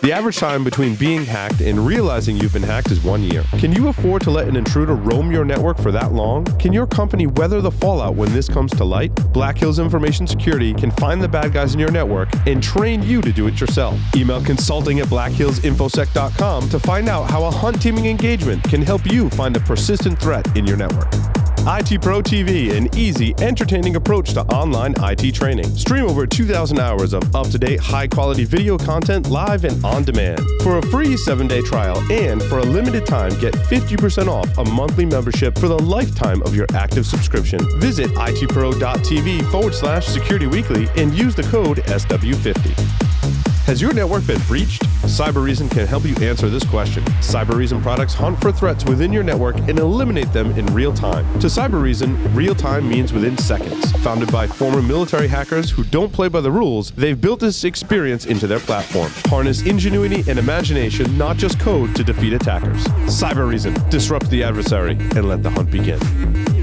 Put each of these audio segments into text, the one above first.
The average time between being hacked and realizing you've been hacked is 1 year. Can you afford to let an intruder roam your network for that long? Can your company weather the fallout when this comes to light? Black Hills Information Security can find the bad guys in your network and train you to do it yourself. Email consulting@blackhillsinfosec.com to find out how a hunt teaming engagement can help you find a persistent threat in your network. IT Pro TV, an easy, entertaining approach to online IT training. Stream over 2,000 hours of up-to-date, high-quality video content live and on demand. For a free 7-day trial and for a limited time, get 50% off a monthly membership for the lifetime of your active subscription. Visit itpro.tv/Security Weekly and use the code SW50. Has your network been breached? Cybereason can help you answer this question. Cybereason products hunt for threats within your network and eliminate them in real time. To Cybereason, real time means within seconds. Founded by former military hackers who don't play by the rules, they've built this experience into their platform. Harness ingenuity and imagination, not just code, to defeat attackers. Cybereason, disrupt the adversary and let the hunt begin.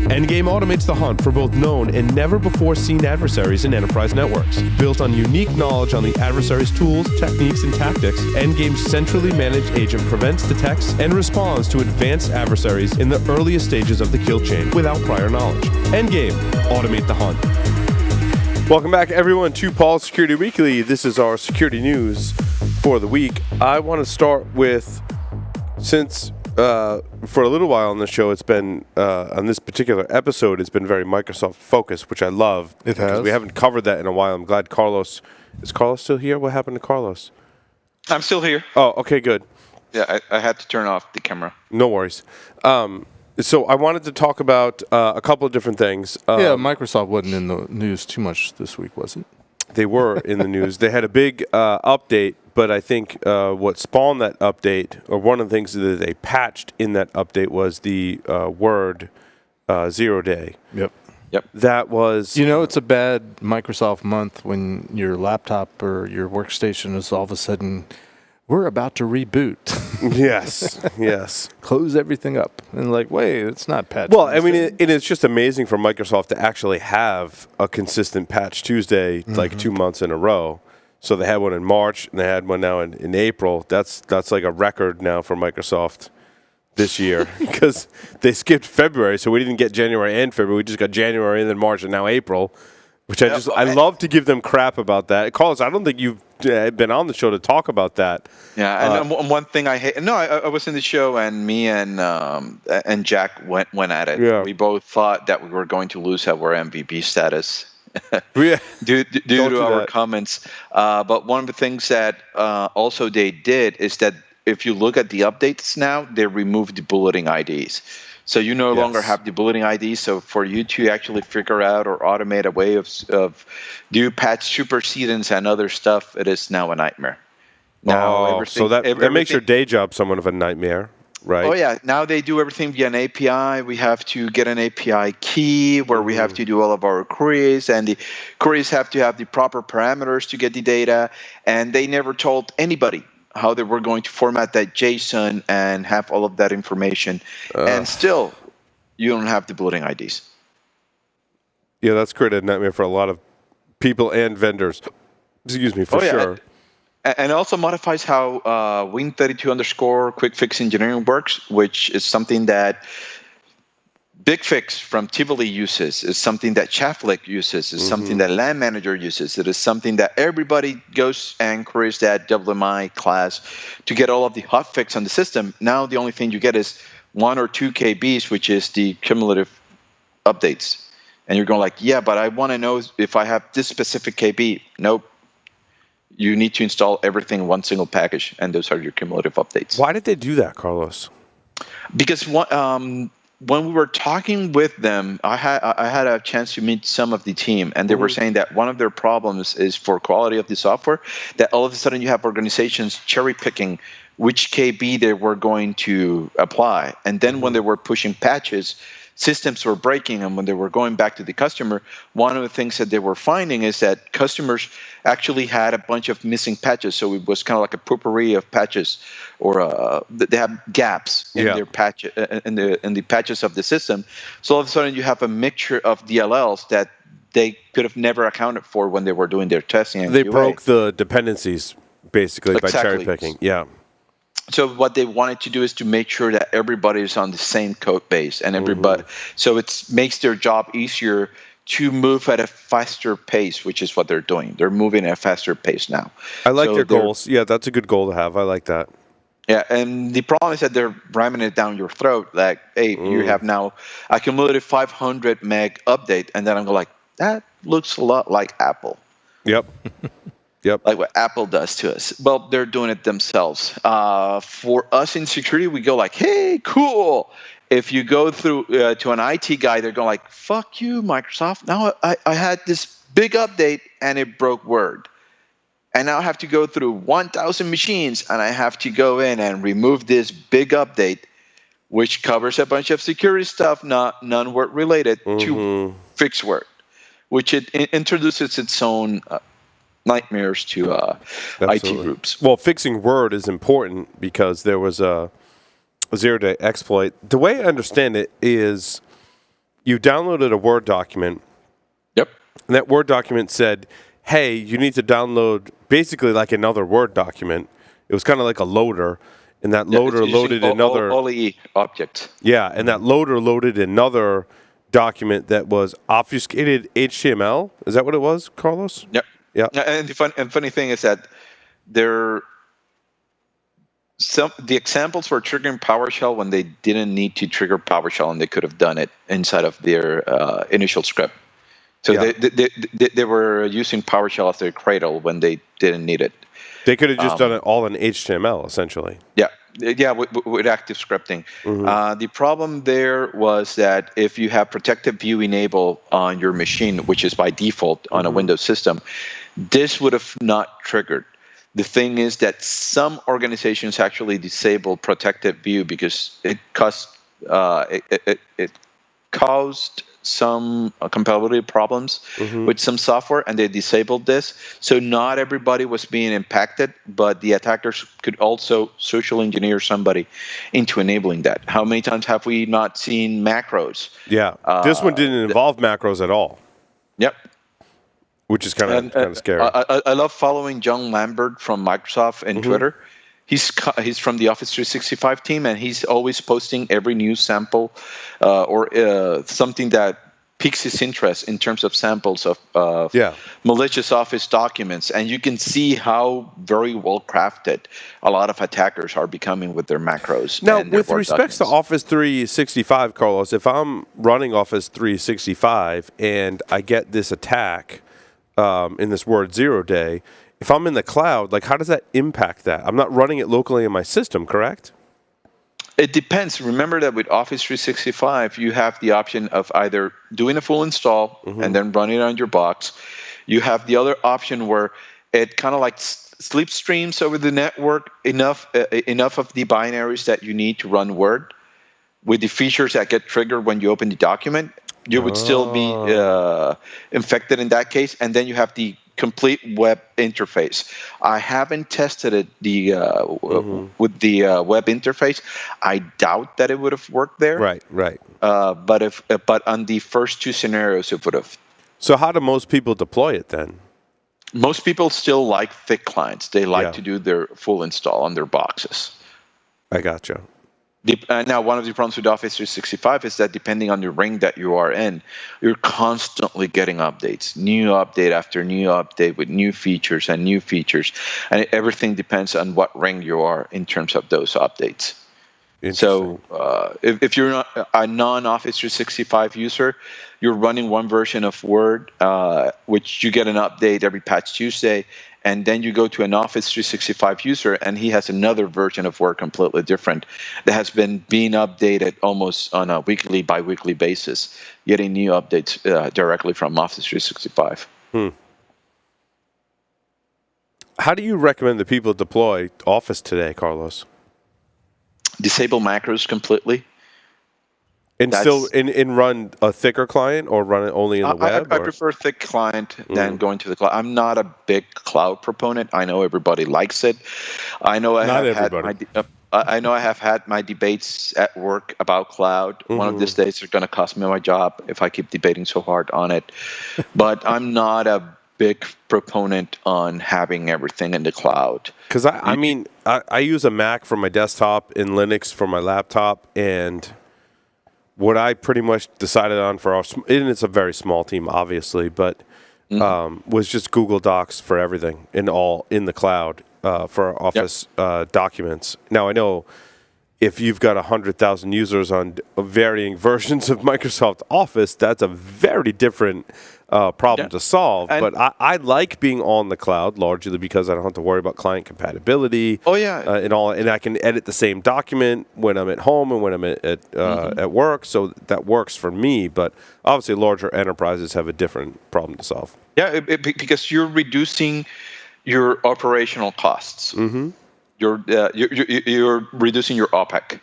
Endgame automates the hunt for both known and never-before-seen adversaries in enterprise networks. Built on unique knowledge on the adversary's tools, techniques, and tactics, Endgame's centrally managed agent prevents, detects, and responds to advanced adversaries in the earliest stages of the kill chain without prior knowledge. Endgame, automate the hunt. Welcome back, everyone, to Paul's Security Weekly. This is our security news for the week. I want to start with, since for a little while on the show, it's been, on this particular episode, it's been very Microsoft focused, which I love. It has. We haven't covered that in a while. I'm glad Carlos, is Carlos still here? What happened to Carlos? I'm still here. Oh, okay, good. Yeah, I had to turn off the camera. No worries. So I wanted to talk about a couple of different things. Microsoft wasn't in the news too much this week, was it? They were in the news. They had a big update, but I think what spawned that update, or one of the things that they patched in that update, was the word 0 day. Yep. That was... it's a bad Microsoft month when your laptop or your workstation is all of a sudden, we're about to reboot. Yes. Close everything up. And wait, it's not patch Well, I Tuesday. mean, it's just amazing for Microsoft to actually have a consistent patch Tuesday, like 2 months in a row. So they had one in March, and they had one now in April. That's like a record now for Microsoft this year, because they skipped February, so we didn't get January and February. We just got January and then March and now April, which I love to give them crap about that. Carlos, I don't think you've been on the show to talk about that. Yeah, and one thing I hate. No, I was in the show, and me and Jack went at it. Yeah. We both thought that we were going to lose our MVP status. due to our comments. But one of the things that also they did is that if you look at the updates now, they removed the bulleting IDs. So you no longer have the bulleting IDs. So for you to actually figure out or automate a way of do patch supersedence and other stuff, it is now a nightmare. Now, so that makes your day job somewhat of a nightmare. Right. Oh, yeah. Now they do everything via an API. We have to get an API key where we have to do all of our queries, and the queries have to have the proper parameters to get the data. And they never told anybody how they were going to format that JSON and have all of that information. And still, you don't have the bulleting IDs. Yeah, that's created a nightmare for a lot of people and vendors. Excuse me, for sure. And it also modifies how Win32_ quick fix engineering works, which is something that Big Fix from Tivoli uses, is something that Chaflick uses, is something that LAN Manager uses. It is something that everybody goes and queries that WMI class to get all of the hotfix on the system. Now the only thing you get is 1 or 2 KBs, which is the cumulative updates. And you're going yeah, but I want to know if I have this specific KB. Nope. You need to install everything in one single package, and those are your cumulative updates. Why did they do that, Carlos? Because when we were talking with them, I had a chance to meet some of the team, and they were saying that one of their problems is for quality of the software, that all of a sudden you have organizations cherry-picking which KB they were going to apply. And then when they were pushing patches, systems were breaking, and when they were going back to the customer, one of the things that they were finding is that customers actually had a bunch of missing patches. So it was kind of like a potpourri of patches, or they have gaps in their patch in the patches of the system. So all of a sudden you have a mixture of DLLs that they could have never accounted for when they were doing their testing. They broke the dependencies. basically, by cherry Exactly. picking. Yeah. So what they wanted to do is to make sure that everybody is on the same code base, and everybody, so it makes their job easier to move at a faster pace, which is what they're doing. They're moving at a faster pace now. I like So their goals. Yeah, that's a good goal to have. I like that. Yeah, and the problem is that they're ramming it down your throat. Like, hey, you have now accumulated 500 meg update, and then I'm like, that looks a lot like Apple. Yep. Yep. Like what Apple does to us. Well, they're doing it themselves. For us in security, we go like, hey, cool. If you go through to an IT guy, they're going like, fuck you, Microsoft. Now I had this big update and it broke Word. And now I have to go through 1,000 machines and I have to go in and remove this big update, which covers a bunch of security stuff, none Word related, to fix Word, which it introduces its own nightmares to IT groups. Well, fixing Word is important because there was a zero-day exploit. The way I understand it is you downloaded a Word document. Yep. And that Word document said, hey, you need to download basically like another Word document. It was kind of like a loader, and that loader loaded another OLE object. Yeah, and that loader loaded another document that was obfuscated HTML. Is that what it was, Carlos? Yep. Yeah. And the funny thing is that the examples were triggering PowerShell when they didn't need to trigger PowerShell, and they could have done it inside of their initial script. So they were using PowerShell as their cradle when they didn't need it. They could have just done it all in HTML, essentially. Yeah, with active scripting. The problem there was that if you have protective view enabled on your machine, which is by default on a Windows system, this would have not triggered. The thing is that some organizations actually disable protective view because it caused some compatibility problems with some software, and they disabled this. So not everybody was being impacted, but the attackers could also social engineer somebody into enabling that. How many times have we not seen macros? Yeah, this one didn't involve macros at all. Yep. Which is kind of scary. I love following John Lambert from Microsoft and Twitter. He's from the Office 365 team, and he's always posting every new sample or something that piques his interest in terms of samples of malicious Office documents. And you can see how very well crafted a lot of attackers are becoming with their macros. Now, and their with Word respect to Office 365, Carlos, if I'm running Office 365 and I get this attack in this Word 0 day, if I'm in the cloud, like how does that impact that? I'm not running it locally in my system, correct? It depends. Remember that with Office 365, you have the option of either doing a full install and then running it on your box. You have the other option where it kind of like sleep streams over the network enough of the binaries that you need to run Word with the features that get triggered when you open the document. You would still be infected in that case, and then you have the complete web interface. I haven't tested it with the web interface. I doubt that it would have worked there. Right. But on the first two scenarios, it would have. So how do most people deploy it then? Most people still like thick clients. They like to do their full install on their boxes. I gotcha. Now, one of the problems with Office 365 is that depending on the ring that you are in, you're constantly getting updates, new update after new update with new features. And everything depends on what ring you are in terms of those updates. So if you're not a non-Office 365 user, you're running one version of Word, which you get an update every Patch Tuesday. And then you go to an Office 365 user, and he has another version of Word completely different that has been being updated almost on a weekly, bi-weekly basis, getting new updates directly from Office 365. How do you recommend that people deploy Office today, Carlos? Disable macros completely. And run a thicker client or run it only in the web? I prefer thick client than going to the cloud. I'm not a big cloud proponent. I know everybody likes it. I know I have had my debates at work about cloud. One of these days they're going to cost me my job if I keep debating so hard on it. But I'm not a big proponent on having everything in the cloud. Because I use a Mac for my desktop and Linux for my laptop, and what I pretty much decided on for our, and it's a very small team, obviously, but was just Google Docs for everything in the cloud for our Office documents. Now I know if you've got 100,000 users on varying versions of Microsoft Office, that's a very different problem to solve. But I like being on the cloud largely because I don't have to worry about client compatibility. And I can edit the same document when I'm at home and when I'm at work. So that works for me. But obviously, larger enterprises have a different problem to solve. Yeah, because you're reducing your operational costs. Mm-hmm. You're reducing your OPEX.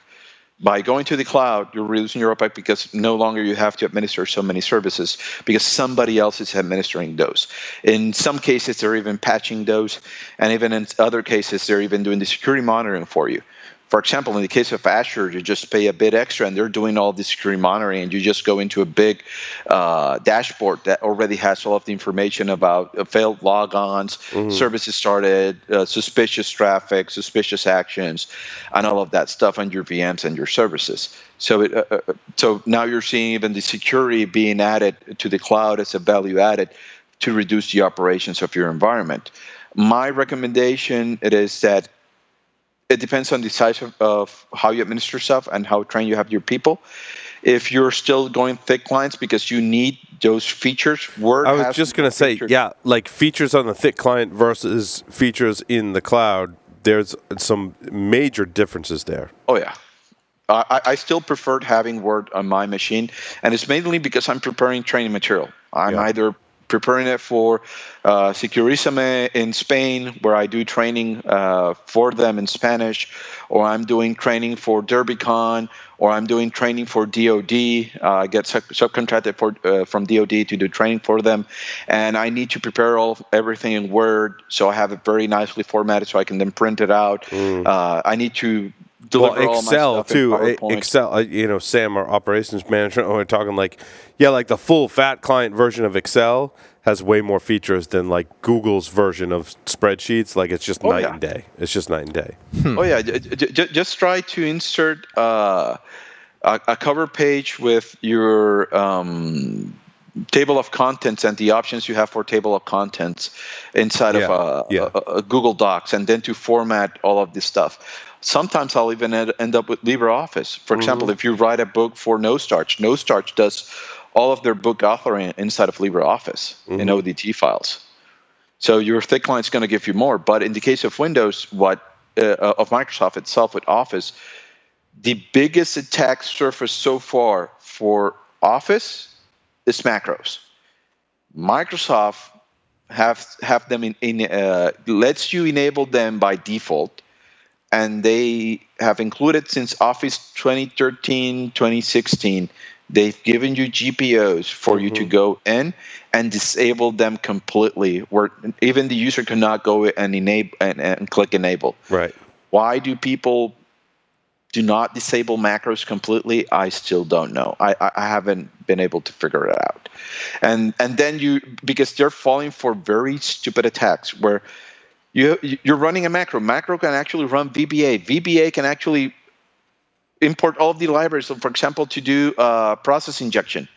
By going to the cloud, you're reducing your OPEX because no longer you have to administer so many services because somebody else is administering those. In some cases, they're even patching those, and even in other cases, they're even doing the security monitoring for you. For example, in the case of Azure, you just pay a bit extra, and they're doing all the security monitoring, and you just go into a big dashboard that already has all of the information about failed logons, services started, suspicious traffic, suspicious actions, and all of that stuff on your VMs and your services. So now you're seeing even the security being added to the cloud as a value added to reduce the operations of your environment. My recommendation is that it depends on the size of how you administer stuff and how trained you have your people. If you're still going thick clients because you need those features, I was just going to say, like features on the thick client versus features in the cloud, there's some major differences there. Oh, yeah. I still preferred having Word on my machine, and it's mainly because I'm preparing training material. I'm either preparing it for Securisme in Spain, where I do training for them in Spanish, or I'm doing training for DerbyCon, or I'm doing training for DoD. I get subcontracted from DoD to do training for them, and I need to prepare everything in Word, so I have it very nicely formatted so I can then print it out. I need to deliver all my stuff too. in PowerPoint. Excel, Sam, our operations manager, we're talking like the full fat client version of Excel has way more features than like Google's version of spreadsheets. Like it's just night and day. It's just night and day. Oh yeah, just try to insert a cover page with your table of contents and the options you have for table of contents inside of a Google Docs, and then to format all of this stuff. Sometimes I'll even end up with LibreOffice. For example, if you write a book for Nostarch does all of their book authoring inside of LibreOffice in ODT files. So your thick client's going to give you more. But in the case of Windows, of Microsoft itself with Office, the biggest attack surface so far for Office is macros. Microsoft have them lets you enable them by default, and they have included since Office 2013, 2016. They've given you GPOs for you to go in and disable them completely, where even the user cannot go and enable and click enable. Right. Why do people do not disable macros completely? I still don't know. I haven't been able to figure it out. And then because they're falling for very stupid attacks where you're running a macro. Macro can actually run VBA. VBA can actually import all of the libraries. So, for example, to do process injection.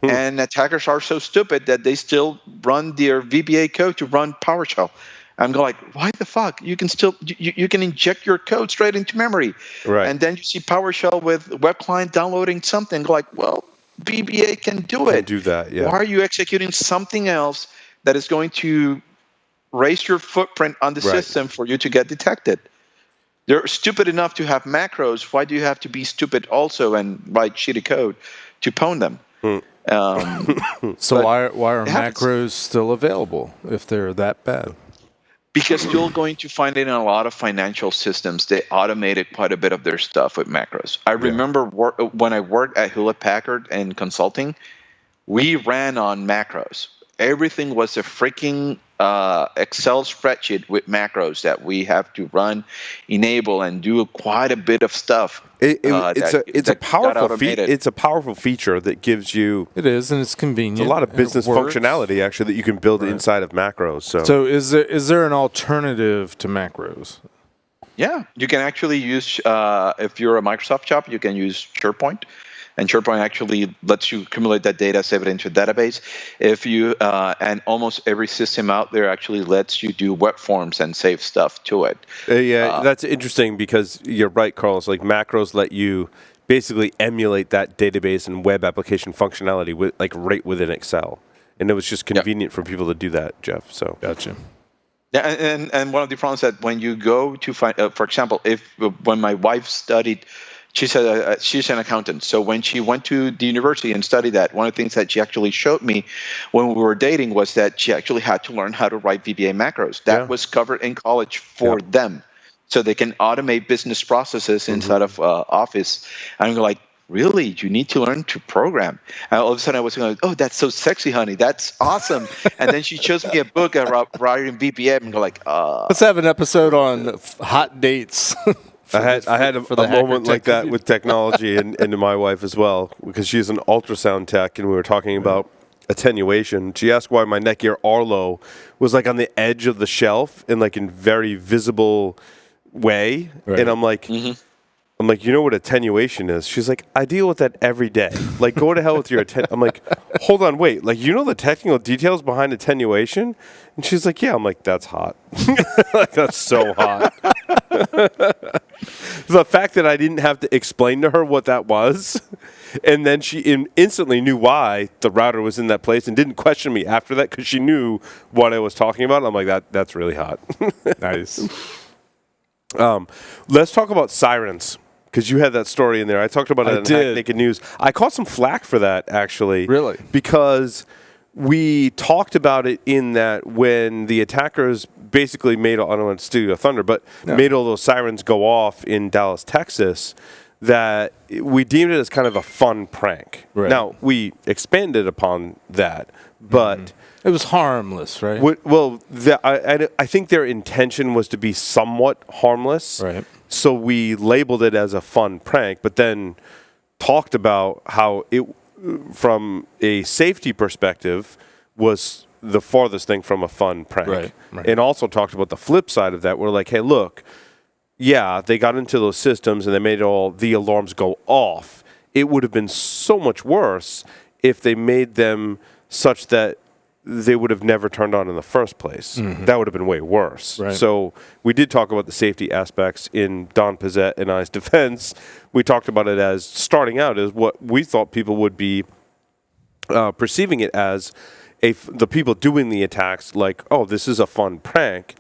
And attackers are so stupid that they still run their VBA code to run PowerShell. I'm going like, why the fuck? You can still you can inject your code straight into memory, right? And then you see PowerShell with web client downloading something. Like, well, VBA can do it. Can do that. Yeah. Why are you executing something else that is going to raise your footprint on the system for you to get detected? They're stupid enough to have macros. Why do you have to be stupid also and write shitty code to pwn them? So why are macros still available if they're that bad? Because you're going to find it in a lot of financial systems. They automated quite a bit of their stuff with macros. I remember when I worked at Hewlett-Packard in consulting, we ran on macros. Everything was a freaking Excel spreadsheet with macros that we have to run, enable, and do quite a bit of stuff. It's a powerful feature that gives you. It is, and it's convenient. It's a lot of business functionality actually that you can build inside of macros. So is there an alternative to macros? Yeah, you can actually use, if you're a Microsoft shop, you can use SharePoint. And SharePoint actually lets you accumulate that data, save it into a database. If you and almost every system out there actually lets you do web forms and save stuff to it. That's interesting because you're right, Carlos. Like macros let you basically emulate that database and web application functionality with right within Excel, and it was just convenient for people to do that, Jeff. So gotcha. Yeah, and one of the problems that when you go to find, for example, when my wife studied. She's an accountant. So when she went to the university and studied that, one of the things that she actually showed me when we were dating was that she actually had to learn how to write VBA macros. That was covered in college for them. So they can automate business processes inside of Office. And I'm like, really? You need to learn to program? And all of a sudden I was going, oh, that's so sexy, honey. That's awesome. And then she shows me a book about writing VBA and go like, let's have an episode on hot dates. I had a moment like that with technology and my wife as well, because she's an ultrasound tech, and we were talking about attenuation. She asked why my Netgear Arlo was like on the edge of the shelf in like in very visible way, and I'm like, you know what attenuation is? She's like, I deal with that every day. Like, go to hell with your attenuation. I'm like, hold on, wait. Like, you know the technical details behind attenuation? And she's like, yeah. I'm like, that's hot. Like, that's so hot. The fact that I didn't have to explain to her what that was, and then she instantly knew why the router was in that place and didn't question me after that because she knew what I was talking about. I'm like, that's really hot. Nice. Let's talk about sirens. Because you had that story in there. I talked about it in Hack Naked News. I caught some flack for that, actually. Really? Because we talked about it in that when the attackers basically made, I don't want to steal your thunder, but made all those sirens go off in Dallas, Texas, that we deemed it as kind of a fun prank. Right. Now, we expanded upon that, but... It was harmless, right? I think their intention was to be somewhat harmless. Right. So we labeled it as a fun prank, but then talked about how it, from a safety perspective, was the farthest thing from a fun prank. Right. And also talked about the flip side of that. We're like, hey, look, yeah, they got into those systems and they made all the alarms go off. It would have been so much worse if they made them such that they would have never turned on in the first place. That would have been way worse. Right. So we did talk about the safety aspects in Don Pizzette and I's defense. We talked about it as starting out as what we thought people would be perceiving it as the people doing the attacks like, oh, this is a fun prank.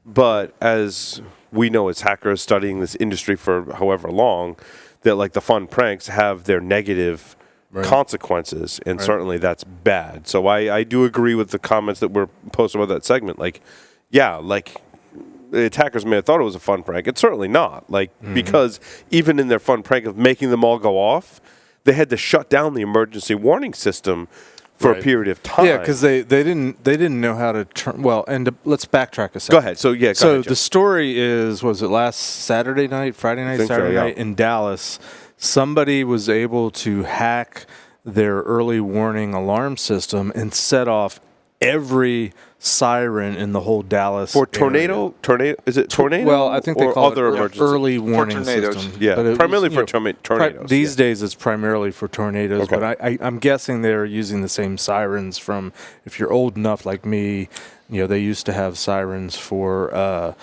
But as we know as hackers studying this industry for however long, that like the fun pranks have their negative consequences, and certainly that's bad. So I do agree with the comments that were posted about that segment. Like, yeah, like the attackers may have thought it was a fun prank. It's certainly not. Like, because even in their fun prank of making them all go off, they had to shut down the emergency warning system for a period of time. Yeah, because they didn't know how to turn. Well, and let's backtrack a second. Go ahead. So go ahead, the story is, was it last Saturday night, Friday night, Saturday night in Dallas? Somebody was able to hack their early warning alarm system and set off every siren in the whole Dallas for tornado. Is it tornado? Well, I think they call it early warning system. Yeah, but primarily for tornadoes. These days, it's primarily for tornadoes. Okay. But I'm guessing they're using the same sirens from. If you're old enough like me, they used to have sirens for.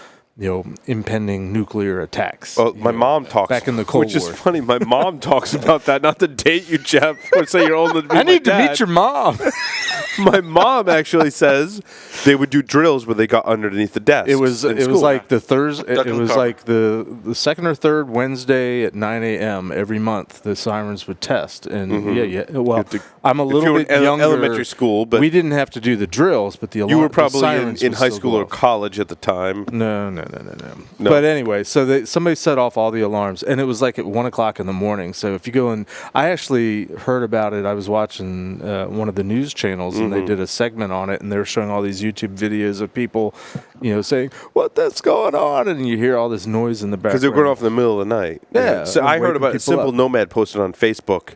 Impending nuclear attacks. Well, my mom talks back in the Cold War. Which is War. funny. My mom talks about that. Not to date you, Jeff, or say you're old enough to be I need to meet your mom. My mom actually says they would do drills where they got underneath the desk. It was like the Thursday. It was like the second or third Wednesday at 9 a.m. every month. The sirens would test, and Well, I'm a little bit younger. Elementary school, but we didn't have to do the drills. But the alarm, you were probably in high school or college at the time. No. But anyway, so somebody set off all the alarms, and it was like at 1 o'clock in the morning. So if you go and I actually heard about it. I was watching one of the news channels, and they did a segment on it, and they were showing all these YouTube videos of people, saying, "What that's going on?" And you hear all this noise in the background because they're going off in the middle of the night. Yeah. So I heard about Simple up. Nomad posted on Facebook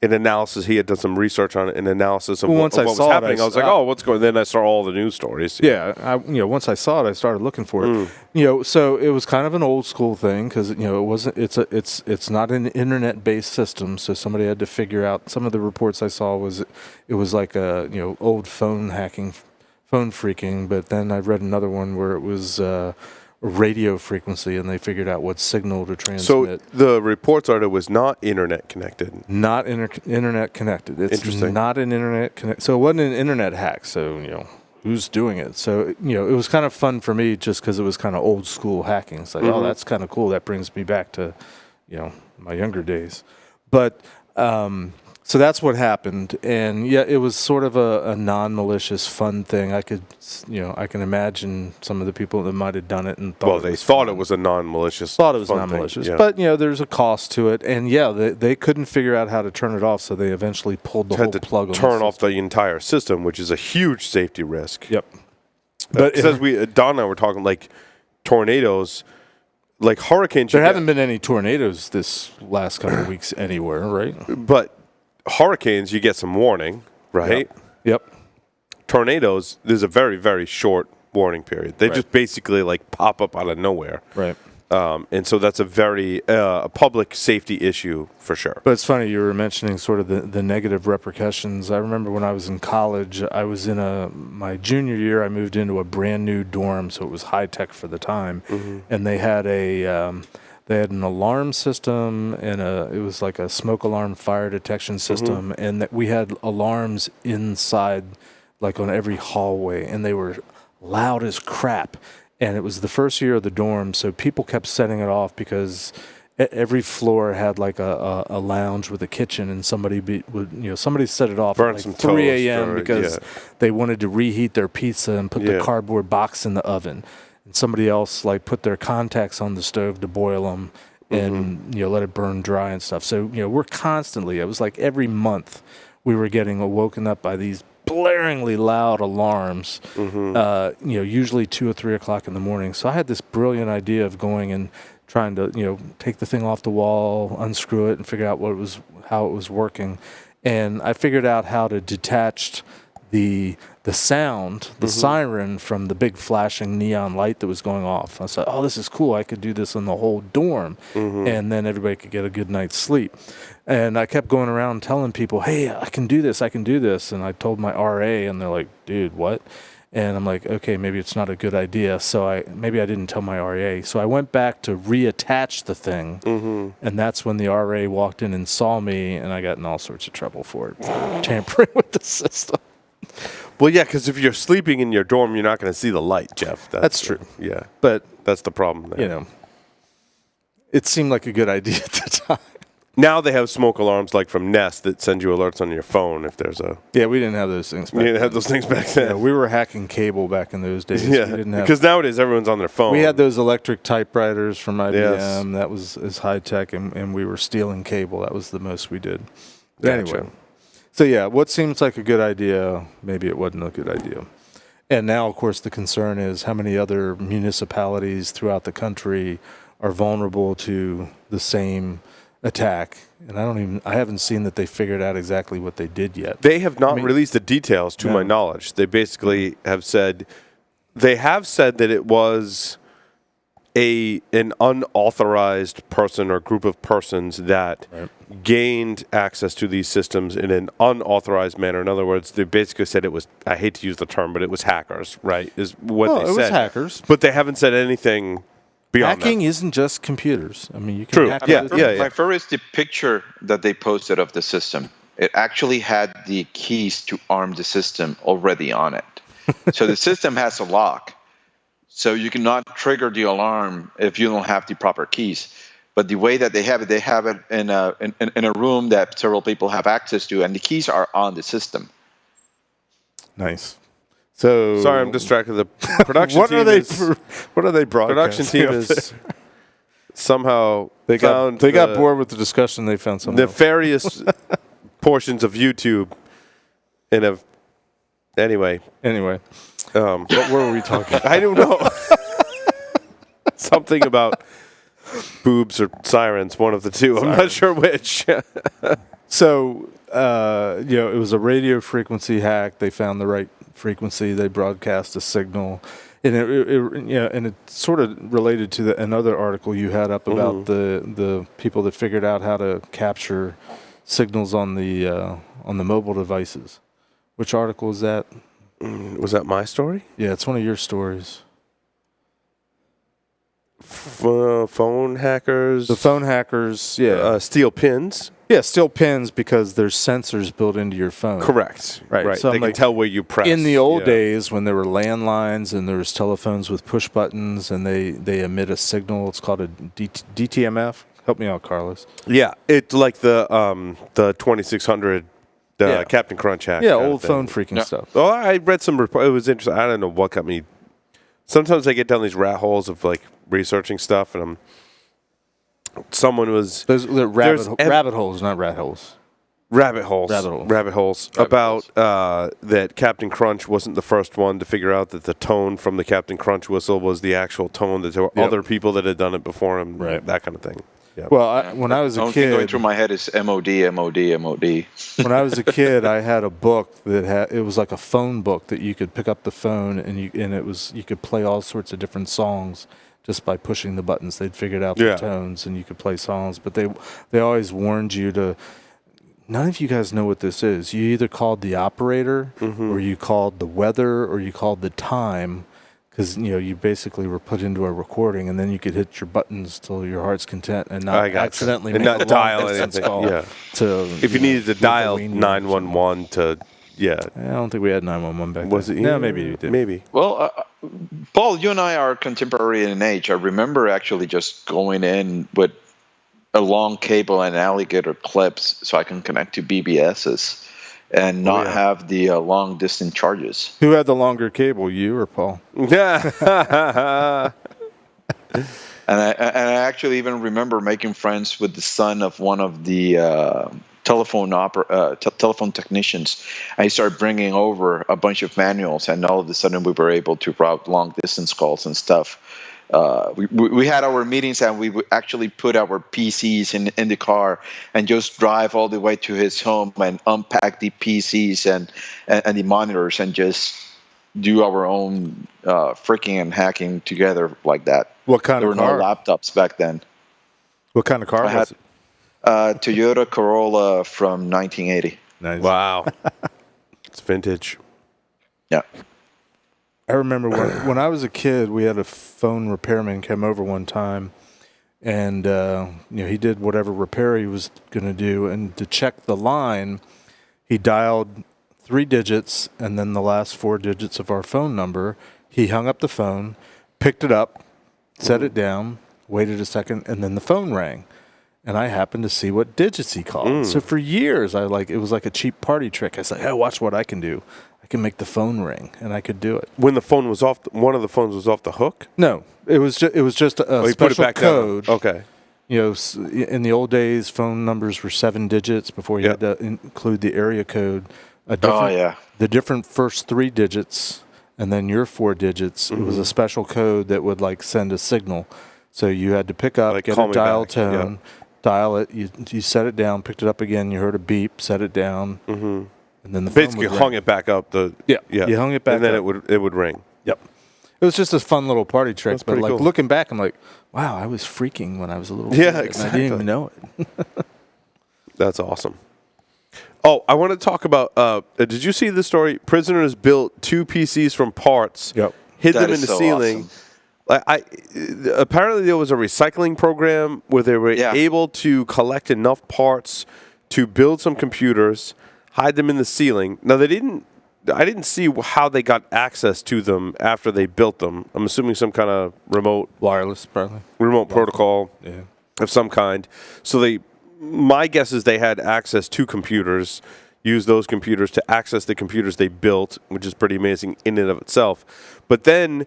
an analysis. He had done some research on it, an analysis of what was happening. I was like, "Oh, what's going?" Then I saw all the news stories. Yeah, once I saw it, I started looking for it. So it was kind of an old school thing because it wasn't. It's not an internet based system. So somebody had to figure out. Some of the reports I saw was it was like a old phone hacking, phone phreaking. But then I read another one where it was radio frequency, and they figured out what signal to transmit. So the reports are that it was not internet connected. Not internet connected. It's Interesting. not an internet connect. So it wasn't an internet hack. So who's doing it? So it was kind of fun for me just because it was kind of old school hacking. It's like, oh, that's kind of cool. That brings me back to my younger days. But so that's what happened, and it was sort of a non-malicious, fun thing. I can imagine some of the people that might have done it and thought it was a non-malicious. Thought it was non-malicious, but there's a cost to it, and they couldn't figure out how to turn it off, so they eventually pulled the whole plug on. Turn off the entire system, which is a huge safety risk. Yep. But as Don and I were talking, like tornadoes. Like hurricanes. There haven't been any tornadoes this last couple of weeks anywhere, right? But hurricanes, you get some warning, right? Yep. Tornadoes, there's a very, very short warning period. They just basically like pop up out of nowhere. Right. And so that's a very a public safety issue for sure. But it's funny, you were mentioning sort of the negative repercussions. I remember when I was in college, I was in my junior year, I moved into a brand new dorm, so it was high tech for the time. And they had they had an alarm system, and it was like a smoke alarm fire detection system, and that we had alarms inside, like on every hallway, and they were loud as crap. And it was the first year of the dorm, so people kept setting it off because every floor had like a lounge with a kitchen, and somebody set it off at like 3 a.m. because they wanted to reheat their pizza and put the cardboard box in the oven. And somebody else like put their contacts on the stove to boil them and let it burn dry and stuff. So we're constantly, it was like every month we were getting woken up by these blaringly loud alarms, usually 2 or 3 o'clock in the morning. So I had this brilliant idea of going and trying to take the thing off the wall, unscrew it, and figure out how it was working. And I figured out how to detach the sound, the siren, from the big flashing neon light that was going off. I said, oh, this is cool. I could do this in the whole dorm, and then everybody could get a good night's sleep. And I kept going around telling people, hey, I can do this. And I told my RA, and they're like, dude, what? And I'm like, okay, maybe it's not a good idea. So maybe I didn't tell my RA. So I went back to reattach the thing, and that's when the RA walked in and saw me, and I got in all sorts of trouble for it, tampering with the system. Well, yeah, because if you're sleeping in your dorm, you're not going to see the light, Jeff. That's true. Yeah. But that's the problem there. It seemed like a good idea at the time. Now they have smoke alarms like from Nest that send you alerts on your phone if there's a... Yeah, we didn't have those things back then. We didn't have those things back then. Yeah, we were hacking cable back in those days. Yeah, because nowadays everyone's on their phone. We had those electric typewriters from IBM. Yes. That was as high-tech, and we were stealing cable. That was the most we did. Gotcha. Anyway. So, yeah, what seems like a good idea, maybe it wasn't a good idea. And now, of course, the concern is how many other municipalities throughout the country are vulnerable to the same attack. And I haven't seen that they figured out exactly what they did yet. They have not released the details to my knowledge. They basically have said that it was an unauthorized person or group of persons that gained access to these systems in an unauthorized manner. In other words, they basically said it was, I hate to use the term, but it was hackers, right, is what they said. It was hackers. But they haven't said anything beyond Hacking that. isn't just computers. I mean, you can hack My favorite is the picture that they posted of the system. It actually had the keys to arm the system already on it. So the system has a lock. So you cannot trigger the alarm if you don't have the proper keys. But the way that they have it in a room that several people have access to, and the keys are on the system. Nice. So sorry, I'm distracted. The production what team are they? is, What are they broadcasting? production team is somehow They got bored with the discussion. They found some nefarious portions of YouTube. Anyway, what were we talking? I don't know. Something about boobs or sirens, one of the two. I'm not sure which. So, it was a radio frequency hack. They found the right frequency. They broadcast a signal, and it sort of related to another article you had up about the people that figured out how to capture signals on the mobile devices. Which article is that? Was that my story? Yeah, it's one of your stories. Phone hackers. The phone hackers, yeah. Steal pins. Yeah, steal pins because there's sensors built into your phone. Correct. Right. So they can tell where you press. In the old days, when there were landlines and there was telephones with push buttons and they emit a signal, it's called a DTMF. Help me out, Carlos. Yeah, it's like the 2600 Captain Crunch hack. Yeah, old phone freaking stuff. Oh, I read some report. It was interesting. I don't know what got me. Sometimes I get down these rat holes of like researching stuff, and someone was rabbit holes, not rat holes. Rabbit holes about that Captain Crunch wasn't the first one to figure out that the tone from the Captain Crunch whistle was the actual tone, that there were other people that had done it before him, that kind of thing. Yep. Well, when I was a kid, the only thing going through my head is MOD. When I was a kid, I had a book it was like a phone book that you could pick up the phone and you could play all sorts of different songs just by pushing the buttons. They'd figured out the tones and you could play songs, but they always warned you to. None of you guys know what this is. You either called the operator, or you called the weather, or you called the time. Because you basically were put into a recording, and then you could hit your buttons till your heart's content, and not accidentally make a dial anything. Call. Yeah. If you needed to dial 911 to, I don't think we had 911 back then. Was it? No, maybe you did. Maybe. Well, Paul, you and I are contemporary in age. I remember actually just going in with a long cable and alligator clips so I can connect to BBSs and not have the long distance charges. Who had the longer cable, you or Paul? Yeah. And I actually even remember making friends with the son of one of the telephone technicians. I started bringing over a bunch of manuals, and all of a sudden we were able to route long distance calls and stuff. We had our meetings, and we would actually put our PCs in the car and just drive all the way to his home and unpack the PCs and the monitors and just do our own phreaking and hacking together like that. What kind of car? There were no laptops back then. What kind of car was it? Toyota Corolla from 1980. Nice. Wow. It's vintage. Yeah. I remember when I was a kid, we had a phone repairman come over one time, and he did whatever repair he was going to do, and to check the line, he dialed 3 digits and then the last 4 digits of our phone number. He hung up the phone, picked it up, set it down, waited a second, and then the phone rang. And I happened to see what digits he called. So for years, it was like a cheap party trick. I said, "Hey, watch what I can do. I can make the phone ring," and I could do it. When the phone was off, one of the phones was off the hook? No, it was just a special code. Down. Okay. In the old days, phone numbers were 7 digits before you had to include the area code. The different first 3 digits and then your 4 digits. It was a special code that would send a signal. So you had to pick up, get a dial tone, dial it. You set it down, picked it up again. You heard a beep, set it down, and then the basically phone would hung ring. it back up. You hung it back, and then up. it would ring. Yep. It was just a fun little party trick. That's but pretty cool. Looking back, I'm like, wow, I was freaking when I was a little kid. Yeah, And I didn't even know it. That's awesome. Oh, I want to talk about. Did you see the story? Prisoners built 2 PCs from parts, hid them in the ceiling. Awesome. Apparently, there was a recycling program where they were able to collect enough parts to build some computers, hide them in the ceiling. Now, I didn't see how they got access to them after they built them. I'm assuming some kind of remote Wireless, probably. Remote protocol of some kind. So my guess is they had access to computers. use those computers to access the computers they built, which is pretty amazing in and of itself. But then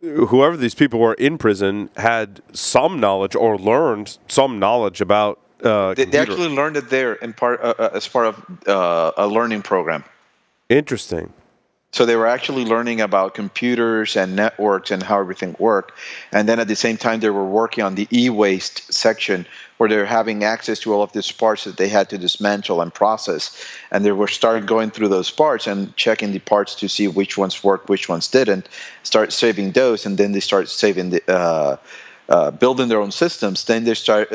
whoever these people were in prison had some knowledge or learned some knowledge about they actually learned it there in part as part of a learning program. Interesting. So they were actually learning about computers and networks and how everything worked. And then at the same time, they were working on the e-waste section where they're having access to all of these parts that they had to dismantle and process. And they were starting going through those parts and checking the parts to see which ones worked, which ones didn't, start saving those. And then they start saving the building their own systems. Then they start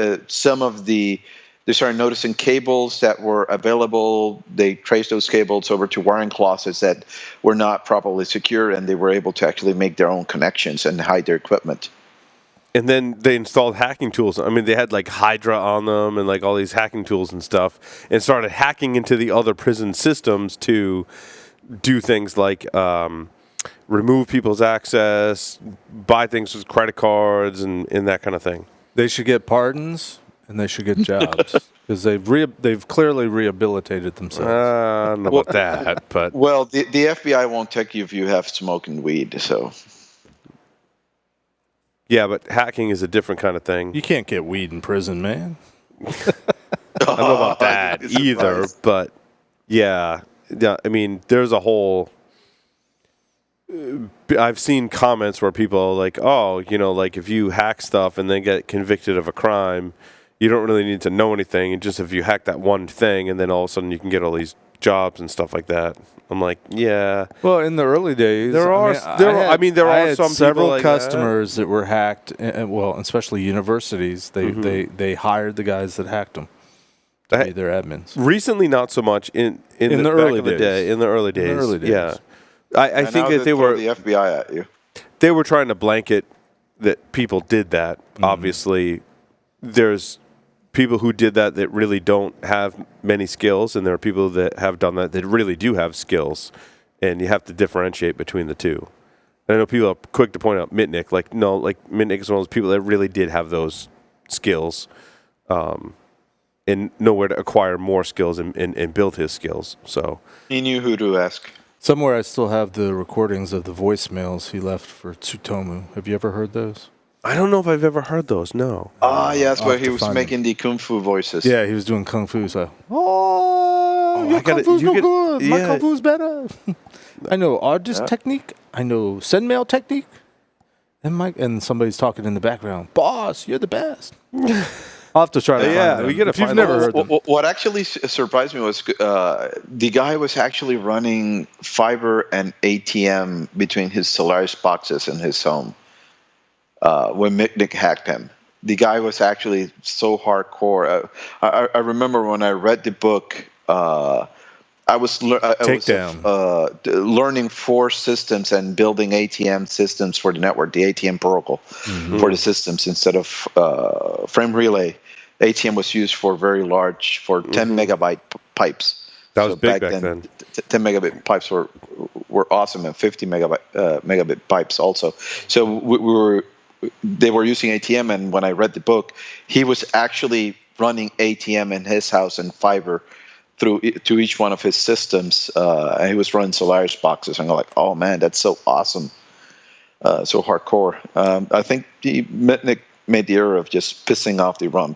they started noticing cables that were available. They traced those cables over to wiring closets that were not properly secure, and they were able to actually make their own connections and hide their equipment. And then they installed hacking tools. I mean, they had like Hydra on them and like all these hacking tools and stuff, and started hacking into the other prison systems to do things like remove people's access, buy things with credit cards, and that kind of thing. They should get pardons. And they should get jobs because they've clearly rehabilitated themselves. I don't know about that, but well, the FBI won't take you if you have smoking weed. So yeah, but hacking is a different kind of thing. You can't get weed in prison, man. I don't know about that either, but yeah. I mean, there's a whole. I've seen comments where people are like, "Oh, like if you hack stuff and then get convicted of a crime." You don't really need to know anything, and just if you hack that one thing, and then all of a sudden you can get all these jobs and stuff like that. I'm like, yeah. Well, in the early days, there are some several like customers that were hacked. Well, especially universities, they hired the guys that hacked them to be their admins. Recently, not so much in the early days. In the early days, yeah. I think that they were the FBI at you. They were trying to blanket that people did that. Obviously, there's people who did that really don't have many skills, and there are people that have done that really do have skills, and you have to differentiate between the two. And I know people are quick to point out Mitnick, Mitnick is one of those people that really did have those skills, and know where to acquire more skills and build his skills. So he knew who to ask. Somewhere I still have the recordings of the voicemails he left for Tsutomu. Have you ever heard those? I don't know if I've ever heard those, no. Yeah, that's where he was making the kung fu voices. Yeah, he was doing kung fu, so... your kung fu's no good. Yeah. My kung fu's better. I know artist technique. I know send mail technique. And somebody's talking in the background. Boss, you're the best. I'll have to try to find them. We gotta find never heard them. What actually surprised me was the guy was actually running fiber and ATM between his Solaris boxes and his home. When Mitnick hacked him, the guy was actually so hardcore. I remember when I read the book, I was learning 4 systems and building ATM systems for the network, the ATM protocol for the systems instead of frame relay. ATM was used for 10 megabyte pipes. That was big back then. 10 megabit pipes were awesome, and 50 megabit pipes also. So they were using ATM, and when I read the book, he was actually running ATM in his house and fiber to each one of his systems, and he was running Solaris boxes. And I'm like, oh man, that's so awesome, so hardcore. I think Mitnick made the error of just pissing off the wrong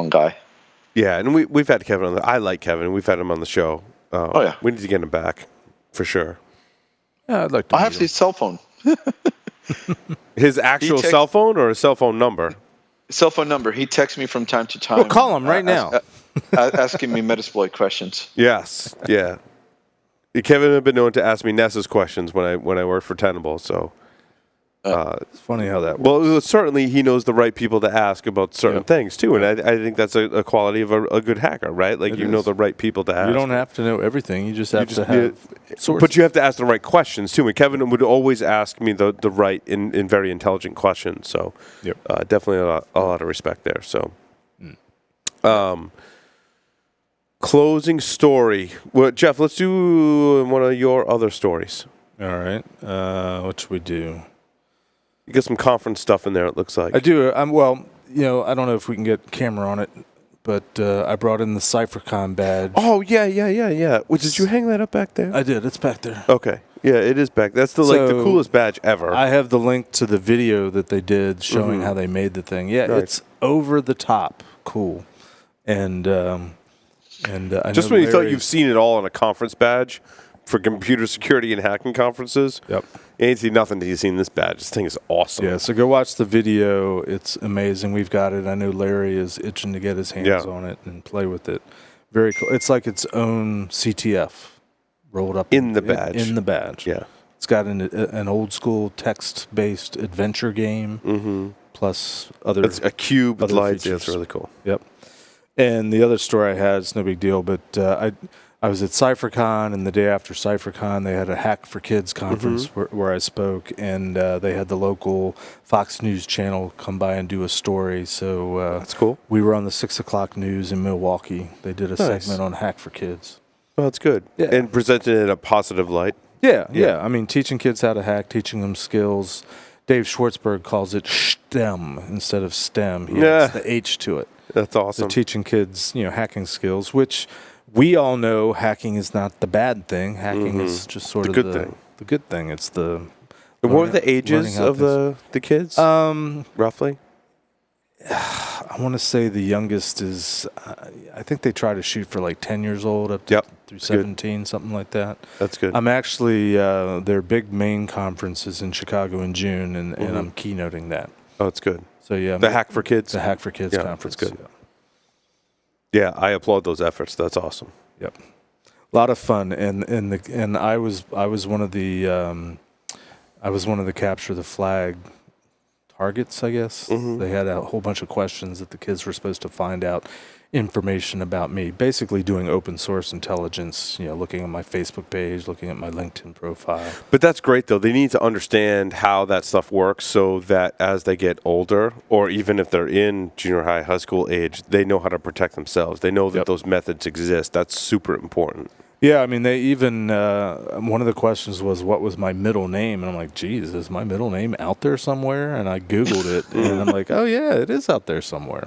guy. Yeah, and we've had Kevin on. I like Kevin. We've had him on the show. Oh yeah, we need to get him back for sure. Yeah, I'd like to. I have his cell phone. His actual cell phone or a cell phone number? Cell phone number. He texts me from time to time. Well, call him right now. Asking me Metasploit questions. Yes, yeah. Kevin had been known to ask me Nessa's questions when I worked for Tenable, so... it's funny how that works. Well, certainly he knows the right people to ask about certain things, too, and I think that's a quality of a good hacker, right? Like, know the right people to ask. You don't have to know everything. You just have to have sources. But you have to ask the right questions, too, and Kevin would always ask me the right and very intelligent questions, so definitely a lot of respect there, so... Closing story. Well, Jeff, let's do one of your other stories. All right. What should we do? You got some conference stuff in there, it looks like. I do. I don't know if we can get camera on it but I brought in the CipherCon badge. Oh, yeah. Did you hang that up back there? I did. It's back there. Okay. Yeah, it is back. That's the coolest badge ever. I have the link to the video that they did showing how they made the thing. Yeah, Nice. It's over the top cool. And I just when you thought you've seen it all in a conference badge for computer security and hacking conferences, Yep. You ain't seen nothing till you've seen this badge. This thing is awesome. Yeah, so go watch the video. It's amazing. We've got it. I know Larry is itching to get his hands on it and play with it. Very cool. It's like its own CTF rolled up in the badge. In the badge. Yeah. It's got an old school text-based adventure game plus other. It's a cube with lights. Features. Yeah, it's really cool. Yep. And the other story I had, it's no big deal, but I was at CipherCon, and the day after CipherCon, they had a Hack for Kids conference where I spoke, and they had the local Fox News channel come by and do a story. So that's cool. We were on the 6 o'clock news in Milwaukee. They did a segment on Hack for Kids. Well, that's good. Yeah. And presented it in a positive light. Yeah. I mean, teaching kids how to hack, teaching them skills. Dave Schwartzberg calls it STEM instead of STEM. He adds the H to it. That's awesome. So teaching kids, hacking skills, which we all know hacking is not the bad thing. Hacking is just sort of good thing. The good thing. It's the. What were the ages of the kids? Roughly. I want to say the youngest is. I think they try to shoot for like 10 years old up to through 17, something like that. That's good. I'm actually their big main conference is in Chicago in June, and I'm keynoting that. Oh, that's good. So yeah, the Hack for Kids. The Hack for Kids conference. That's good. Yeah, I applaud those efforts. That's awesome. Yep, a lot of fun, and I was one of the capture the flag targets, I guess. They had a whole bunch of questions that the kids were supposed to find out information about me, basically doing open source intelligence, looking at my Facebook page, looking at my LinkedIn profile. But that's great, though. They need to understand how that stuff works so that as they get older, or even if they're in junior high, high school age, they know how to protect themselves. They know that those methods exist. That's super important. Yeah, I mean, they even, one of the questions was, what was my middle name? And I'm like, geez, is my middle name out there somewhere? And I Googled it, and I'm like, oh, yeah, it is out there somewhere.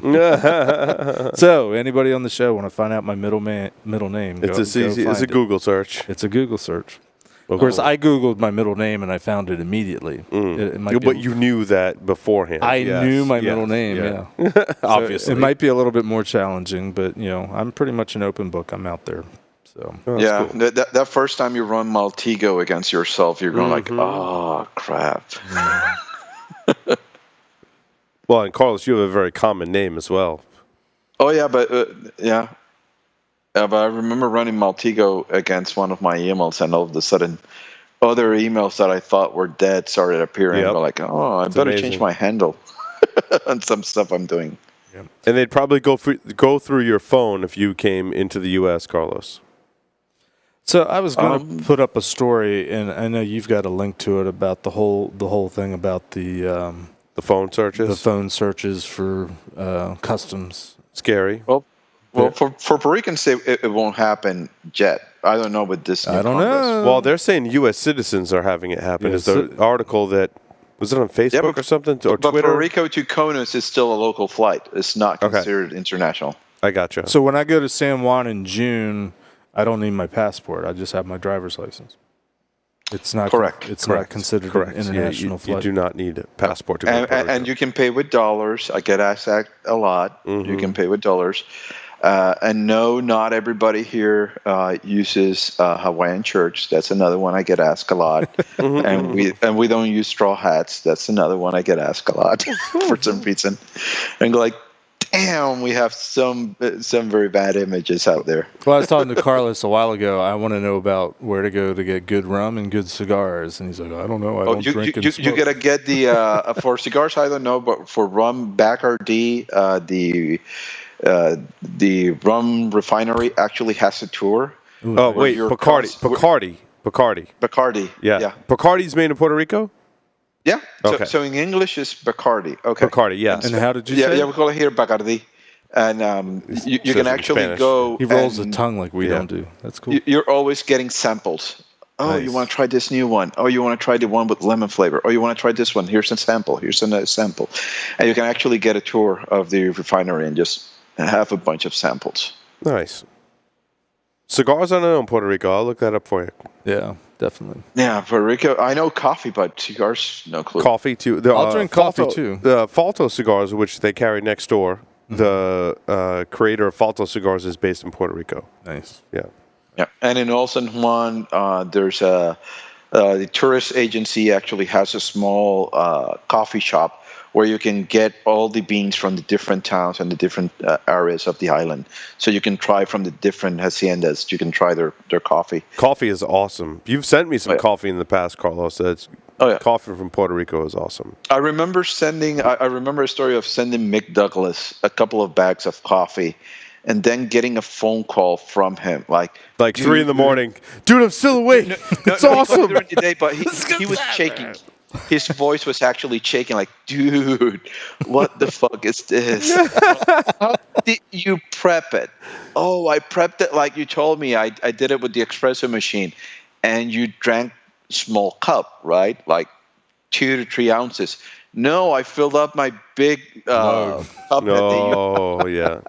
So, anybody on the show want to find out my middle name? It's a Google search. It's a Google search. Of course, I Googled my middle name, and I found it immediately. But you knew that beforehand. I knew my middle name, yeah. Obviously. So it might be a little bit more challenging, but, I'm pretty much an open book. I'm out there. So cool. That first time you run Maltego against yourself, you're going like, oh, crap. Well, and Carlos, you have a very common name as well. Oh, yeah, but but I remember running Maltego against one of my emails, and all of a sudden, other emails that I thought were dead started appearing. I'm like, oh, I better change my handle on some stuff I'm doing. Yep. And they'd probably go through your phone if you came into the U.S., Carlos. So I was going to put up a story, and I know you've got a link to it about the whole thing about the phone searches. The phone searches for customs. Scary. Well, for Puerto Ricans, it won't happen yet. I don't know with this. I don't know. Well, they're saying U.S. citizens are having it happen. Is the article that was it on Facebook or something or but Twitter? Puerto Rico to Conus is still a local flight. It's not considered international. I gotcha. So when I go to San Juan in June, I don't need my passport. I just have my driver's license. It's not correct. It's not considered an international flight. You do not need a passport to go to Puerto Rico. And you can pay with dollars. I get asked that a lot. You can pay with dollars. And no, not everybody here uses Hawaiian Church. That's another one I get asked a lot. And we don't use straw hats. That's another one I get asked a lot for some reason. And like, damn, we have some very bad images out there. Well, I was talking to Carlos a while ago. I want to know about where to go to get good rum and good cigars. And he's like, I don't know. I don't drink and smoke. You got to get the, for cigars, I don't know, but for rum, Bacardi, the rum refinery actually has a tour. Oh, wait, Bacardi. Yeah. Bacardi's made in Puerto Rico? Yeah. Okay. So in English, it's Bacardi. Okay. Bacardi, yes. And how did you say? Yeah, we call it here Bacardi. And you can actually go. He rolls the tongue like we don't do. That's cool. You're always getting samples. Oh, nice. You want to try this new one? Oh, you want to try the one with lemon flavor? Oh, you want to try this one? Here's a sample. Here's another sample. And you can actually get a tour of the refinery and just and have a bunch of samples. Nice. Cigars, I don't know in Puerto Rico. I'll look that up for you. Yeah, definitely. Yeah, Puerto Rico. I know coffee, but cigars, no clue. Coffee, too. I'll drink coffee, too. The Falto cigars, which they carry next door, the creator of Falto cigars is based in Puerto Rico. Nice. Yeah. Yeah, and in Olsen Juan, there's the tourist agency actually has a small coffee shop where you can get all the beans from the different towns and the different areas of the island. So you can try from the different haciendas. You can try their coffee. Coffee is awesome. You've sent me some coffee in the past, Carlos. Coffee from Puerto Rico is awesome. I remember a story of sending Mick Douglas a couple of bags of coffee, and then getting a phone call from him, like 3 a.m. Dude, I'm still awake. It's awesome. During the day, but he was shaking. His voice was actually shaking, like, dude, what the fuck is this? How did you prep it? Oh, I prepped it like you told me. I did it with the espresso machine. And you drank small cup, right? Like 2 to 3 ounces. No, I filled up my big cup. Oh, yeah.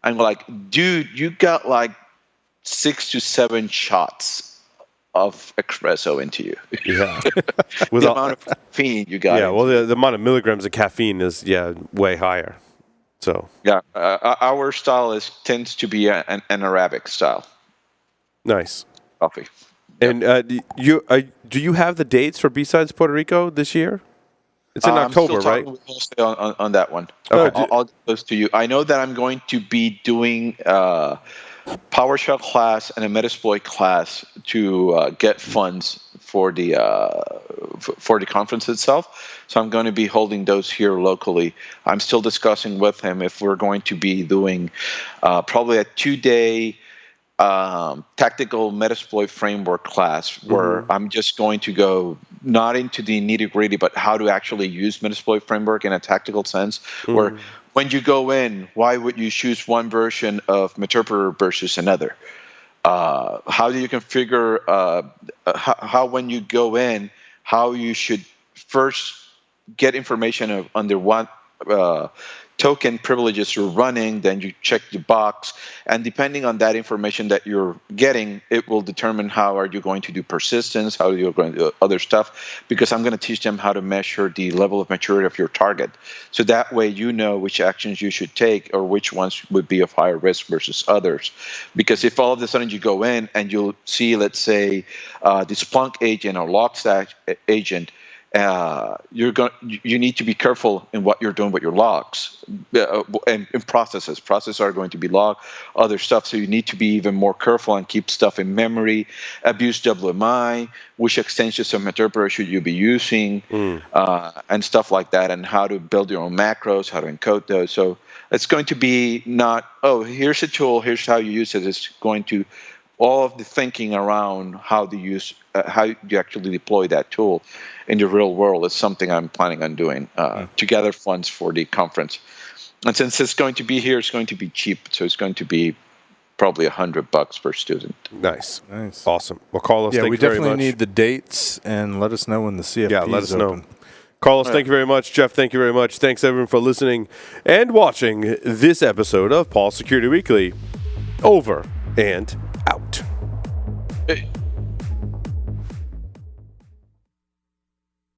I'm like, dude, you got like 6 to 7 shots of espresso into you. Yeah. With the amount of caffeine you got. Yeah, well, the amount of milligrams of caffeine is, way higher. So. Yeah, our style tends to be an Arabic style. Nice. Coffee. And do you have the dates for B-Sides Puerto Rico this year? It's in October, right? I'm still talking on that one. Okay. I'll get those to you. I know that I'm going to be doing PowerShell class and a Metasploit class to get funds for the conference itself. So I'm going to be holding those here locally. I'm still discussing with him if we're going to be doing probably a 2-day tactical Metasploit framework class where I'm just going to go not into the nitty-gritty, but how to actually use Metasploit framework in a tactical sense, where when you go in, why would you choose one version of Meterpreter versus another? How do you configure, how when you go in, how you should first get information under what token privileges you're running, then you check the box, and depending on that information that you're getting, it will determine how are you going to do persistence, how you're going to do other stuff, because I'm going to teach them how to measure the level of maturity of your target. So that way you know which actions you should take or which ones would be of higher risk versus others. Because if all of a sudden you go in and you'll see, let's say, the Splunk agent or Logstash agent, you need to be careful in what you're doing with your logs and processes. Processes are going to be log other stuff, so you need to be even more careful and keep stuff in memory. Abuse WMI, which extensions of Meterpreter should you be using, and stuff like that, and how to build your own macros, how to encode those. So it's going to be not, here's a tool, here's how you use it. It's going to all of the thinking around how to use, how you actually deploy that tool in the real world is something I'm planning on doing to gather funds for the conference. And since it's going to be here, it's going to be cheap, so it's going to be probably $100 per student. Nice, awesome. Well, Carlos, thank you very much. We definitely need the dates, and let us know when the CFP is open. Let us know. Carlos, thank you very much. Jeff, thank you very much. Thanks, everyone, for listening and watching this episode of Paul Security Weekly. Over and out.